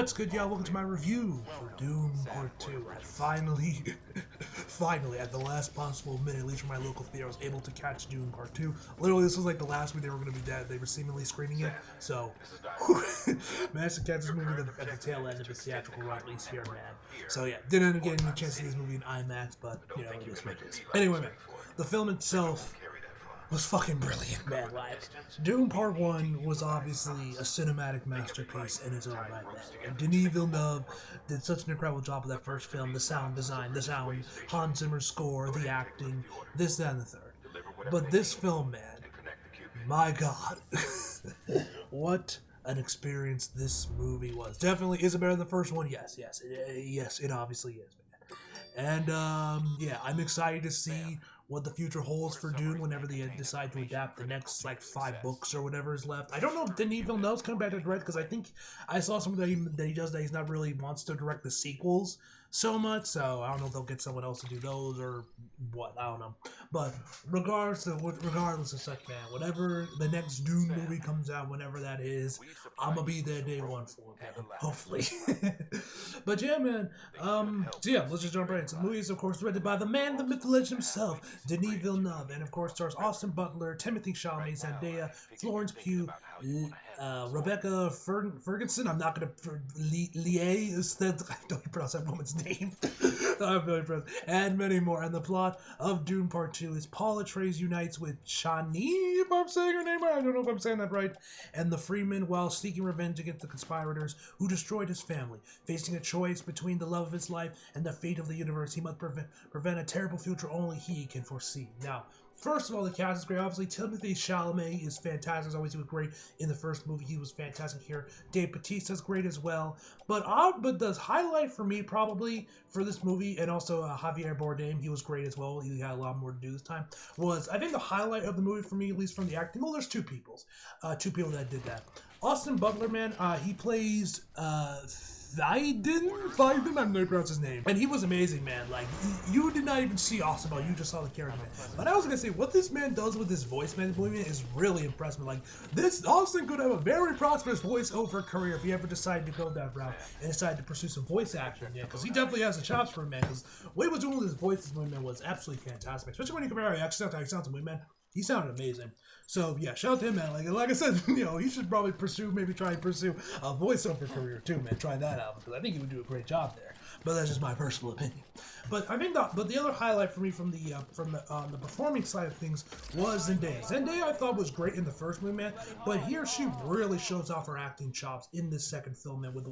What's good, y'all? Welcome to my review for Dune Part 2. I finally, at the last possible minute, at least from my local theater, I was able to catch Dune Part 2. Literally, this was like the last week they were going to be dead. They were seemingly screening it, so managed to catch this movie at the tail end of its theatrical run, at least here, man. So yeah, didn't end up getting a chance to see this movie in IMAX, but, you know, it is what it is. Anyway, man, the film itself was fucking brilliant, man. Like, Dune Part 1 was obviously a cinematic masterpiece in its own right, man. And Denis Villeneuve did such an incredible job with that first film, the sound design, Hans Zimmer's score, the acting, this, that, and the third. But this film, man, my god, what an experience this movie was. Definitely, is it better than the first one? Yes, it obviously is, man. And, yeah, I'm excited to see what the future holds for Dune whenever they decide to adapt the next, like, 5 books or whatever is left. I don't know if Denis Villeneuve's coming back to direct, because I think I saw something that he does that he's not really wants to direct the sequels so much, so I don't know if they'll get someone else to do those or what, I don't know. But regardless of such, man, whenever the next Dune movie comes out, whenever that is, I'm gonna be there day one for it, man, hopefully. But yeah, man, so yeah, let's just jump right into the movie. Is of course directed by the man, the myth, the legend himself, Denis Villeneuve, and of course stars Austin Butler, Timothy Chalamet, Zendaya, Florence Pugh, Rebecca Ferguson. I'm not gonna Lié is that I don't pronounce that woman's name. I'm really proud. And many more. And the plot of Dune Part 2 is Paul Atreides unites with Chani, if I'm saying her name right. I don't know if I'm saying that right. And the Freeman, while seeking revenge against the conspirators who destroyed his family. Facing a choice between the love of his life and the fate of the universe, he must prevent a terrible future only he can foresee. Now, first of all, the cast is great. Obviously, Timothy Chalamet is fantastic. As always, he was great in the first movie. He was fantastic here. Dave Bautista's great as well. But the highlight for me, probably, for this movie, and also Javier Bardem, he was great as well. He had a lot more to do this time, was, I think the highlight of the movie for me, at least from the acting, well, there's two people that did that. Austin Butler, man, he plays, Thaiden, I'm not gonna pronounce his name. And he was amazing, man. Like, you did not even see Austin Butler, you just saw the character, man. But I was gonna say, what this man does with his voice, man, is really impressive. Like, this, Austin could have a very prosperous voiceover career if he ever decided to go that route and decided to pursue some voice acting, yeah, because he definitely has the chops for it, man. Because what he was doing with his voice, this movie, man, was absolutely fantastic. Especially when you compare how he actually sounds to me, man. He sounded amazing. So yeah, shout out to him, man. Like I said, you know, he should probably try and pursue a voiceover career too, man. Try that out, because I think he would do a great job there. But that's just my personal opinion. But I think the other highlight for me from the performing side of things was Zendaya. Zendaya, I thought, was great in the first movie, man. But here she really shows off her acting chops in this second film, man. With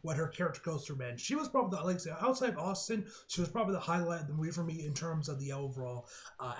what her character goes through, man. She was probably, like I said, outside of Austin, she was probably the highlight of the movie for me in terms of the overall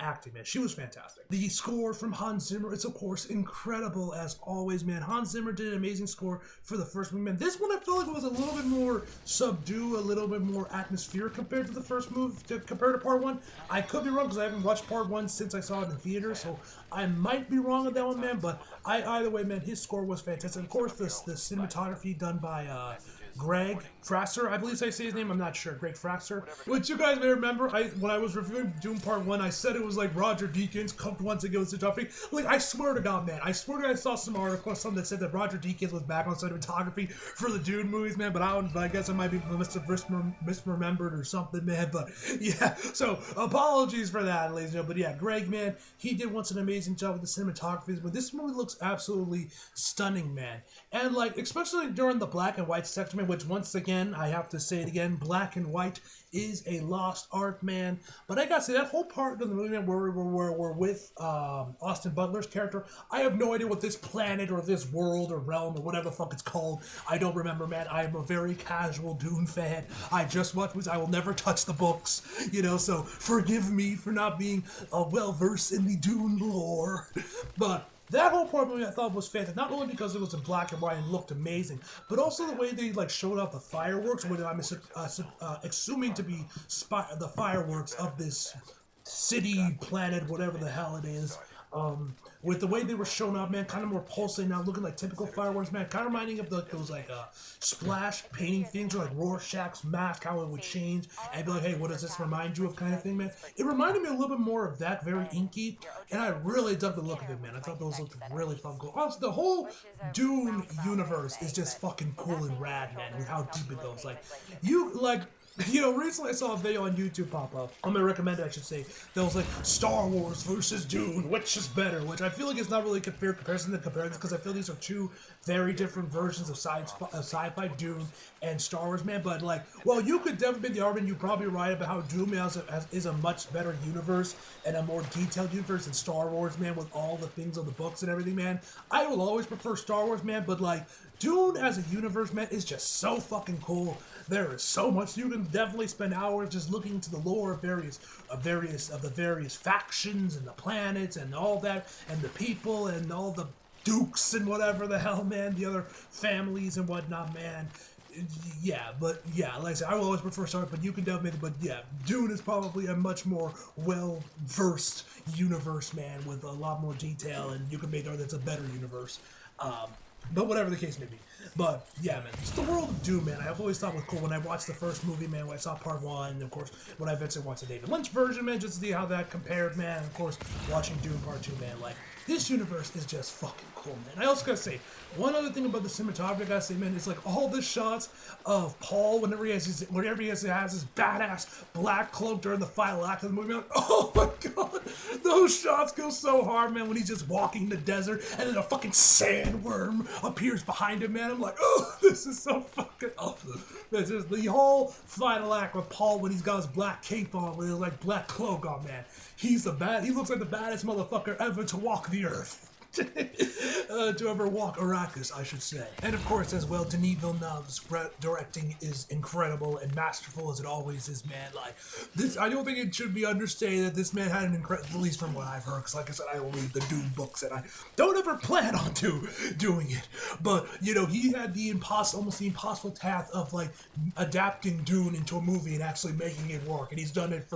acting, man. She was fantastic. The score from Hans Zimmer is, of course, incredible as always, man. Hans Zimmer did an amazing score for the first movie, man. This one I felt like it was a little bit more subdued, a little bit more atmospheric compared to the first movie, compared to Part 1. I could be wrong because I haven't watched Part 1 since I saw it in the theater, so I might be wrong on that one, man. But either way, man, his score was fantastic. Of course, the cinematography done by Greg Fraser, I believe I say his name, I'm not sure, Greg Fraser. Which you guys may remember, when I was reviewing Dune Part 1, I said it was like Roger Deakins cooked once again with cinematography. Like, I swear to God, man, I swear to God I saw some article or something that said that Roger Deakins was back on cinematography for the Dune movies, man, but I guess I might be misremembered or something, man, but yeah, so apologies for that, ladies and gentlemen. But yeah, Greg, man, he did once an amazing job with the cinematography, but this movie looks absolutely stunning, man. And like, especially during the black and white section, man, which once again, I have to say it again, black and white is a lost art, man. But I gotta say, that whole part of the movie, man, where we're with Austin Butler's character, I have no idea what this planet or this world or realm or whatever the fuck it's called. I don't remember, man. I am a very casual Dune fan. I just watch movies. I will never touch the books, you know, so forgive me for not being well-versed in the Dune lore. But that whole part of the movie I thought was fantastic, not only because it was in black and white and looked amazing, but also the way they like showed off the fireworks, what I'm assuming to be the fireworks of this city, planet, whatever the hell it is. with the way they were shown up, man, kind of more pulsating, not looking like typical fireworks, man. Kind of reminding of those like splash painting things, or like Rorschach's mask, how it would change, and be like, hey, what does this remind you of, kind of thing, man. It reminded me a little bit more of that, very inky, and I really dug the look of it, man. I thought those looked really fucking cool. Honestly, the whole Dune universe is just fucking cool and rad, man, with how deep it goes. Like, recently I saw a video on YouTube pop up. I'm gonna recommend it, I should say. That was like Star Wars versus Dune, which is better? Which I feel like it's not really a fair comparison to compare this, because I feel these are two very different versions of sci-fi, Dune and Star Wars, man. But like, well, you could definitely make the argument, you're probably right about how Dune is a much better universe and a more detailed universe than Star Wars, man, with all the things of the books and everything, man. I will always prefer Star Wars, man, but like, Dune as a universe, man, is just so fucking cool. There is so much. You can definitely spend hours just looking into the lore of the various factions and the planets and all that, and the people and all the dukes and whatever the hell, man, the other families and whatnot, man. Yeah, but yeah, like I said, I will always prefer Star Wars, but you can definitely, but yeah, Dune is probably a much more well-versed universe, man, with a lot more detail, and you can make it that's a better universe. But whatever the case may be. But yeah, man, it's the world of Dune, man. I've always thought it was cool when I watched the first movie, man, when I saw part one, and of course, when I eventually watched the David Lynch version, man, just to see how that compared, man. And of course, watching Dune part two, man, like, this universe is just fucking cool, man. I also gotta say, one other thing about the cinematography, I gotta say, man, it's like all the shots of Paul whenever he has his badass black cloak during the final act of the movie. I'm like, oh my god, those shots go so hard, man, when he's just walking in the desert and then a fucking sandworm appears behind him, man. I'm like, oh, this is so fucking awesome. It's just the whole final act with Paul when he's got his black cape on with his like black cloak on, man. He looks like the baddest motherfucker ever to walk the earth. To ever walk Arrakis, I should say. And of course, as well, Denis Villeneuve's directing is incredible and masterful as it always is, man. Like, this, I don't think it should be understated that this man had an incredible, at least from what I've heard, because like I said, I will read the Dune books and I don't ever plan on doing it. But, you know, he had almost the impossible task of like adapting Dune into a movie and actually making it work. And he's done it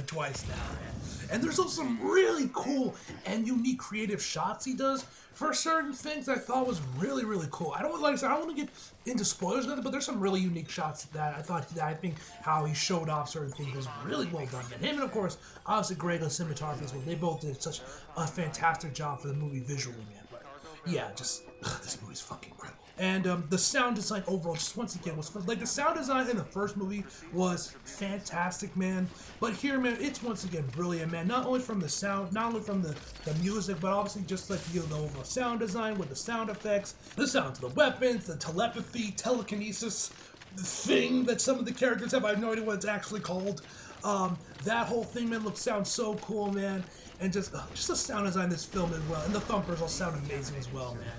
twice now, man. And there's also some really cool and unique creative shots he does for certain things I thought was really, really cool. I don't want to get into spoilers, but there's some really unique shots that I think how he showed off certain things was really well done. And him and, of course, obviously Greg, the cinematographer as well. They both did such a fantastic job for the movie visually, man. But yeah, just this movie's fucking incredible. And the sound design overall, just once again, was like the sound design in the first movie was fantastic, man. But here, man, it's once again brilliant, man. Not only from the sound, not only from the music, but obviously just like the overall sound design with the sound effects, the sound of the weapons, the telepathy, telekinesis, the thing that some of the characters have. I have no idea what it's actually called. That whole thing, man, sounds so cool, man. And just the sound design in this film as well, and the thumpers all sound amazing as well, man.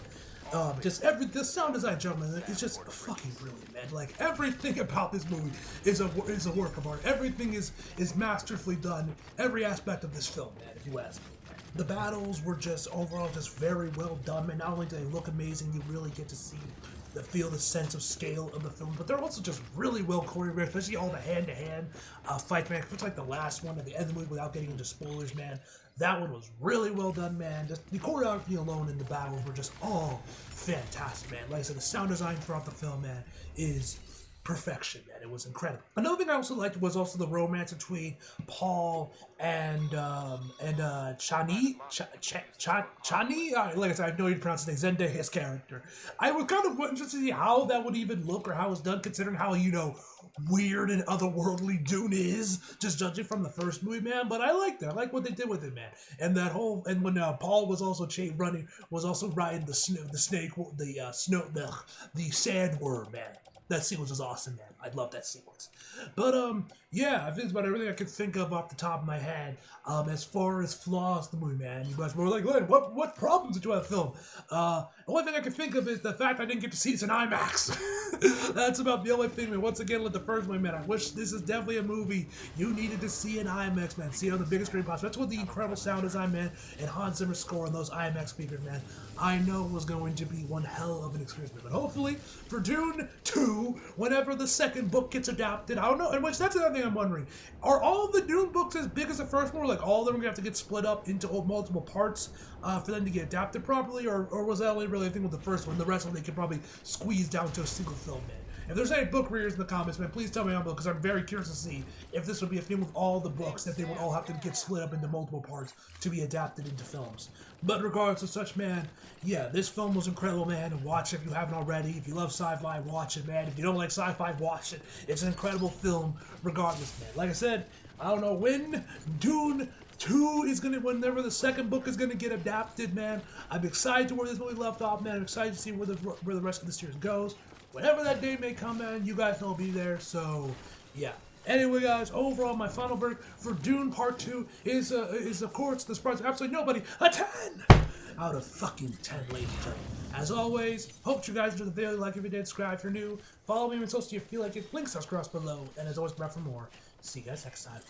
The sound design, gentlemen, is just fucking brilliant, man. Like, everything about this movie is a work of art. Everything is masterfully done. Every aspect of this film, man, if you ask me. The battles were just overall just very well done, man. Not only do they look amazing, you really get to feel the sense of scale of the film, but they're also just really well choreographed, especially all the hand-to-hand fights, man. It's like the last one at the end of the movie, without getting into spoilers, man. That one was really well done, man. Just the choreography alone in the battles were just all fantastic, man. Like I said, the sound design throughout the film, man, is perfection, man. It was incredible. Another thing I also liked was also the romance between Paul and Chani. Like I said, I have no idea to pronounce his name. Zendaya's character. I was kind of interested to see how that would even look, or how it was done, considering how, you know, weird and otherworldly Dune is, just judging from the first movie, man. But I liked it. I like what they did with it, man. And that whole, and when Paul was also riding the snake, the sandworm, man. That sequence was awesome, man. I love that sequence. But yeah, I think it's about everything I could think of off the top of my head. As far as flaws in the movie, man. You guys were like, Glenn, what problems did you have film? The only thing I can think of is the fact I didn't get to see this in IMAX. That's about the only thing, man. Once again, like the first one, man, I wish this is definitely a movie you needed to see in IMAX, man. See it on the biggest screen possible. That's what the incredible sound design, man, and Hans Zimmer's score on those IMAX speakers, man, I know was going to be one hell of an experience, man. But hopefully, for Dune 2, whenever the second book gets adapted, I don't know, and which that's another thing thing I'm wondering. Are all the Dune books as big as the first one? Or like all of them are going to have to get split up into multiple parts for them to get adapted properly? Or was that only really a thing with the first one? The rest of them they could probably squeeze down to a single film, man. If there's any book readers in the comments, man, please tell me down below, because I'm very curious to see if this would be a thing with all the books, that they would all have to get split up into multiple parts to be adapted into films. But regardless of such, man, yeah, this film was incredible, man, and watch it if you haven't already. If you love sci-fi, watch it, man. If you don't like sci-fi, watch it. It's an incredible film regardless, man. Like I said, I don't know when Dune 2 is whenever the second book is gonna get adapted, man. I'm excited to where this movie left off, man. I'm excited to see where the rest of the series goes. Whenever that day may come, man, you guys know I'll be there. So, yeah. Anyway, guys, overall, my final verdict for Dune Part 2 is of course, the surprise of absolutely nobody, a 10 out of fucking 10, ladies and gentlemen. As always, hope you guys enjoyed the video. Like if you did, subscribe if you're new. Follow me on social if you feel like it. Links are across below. And as always, back for more. See you guys next time.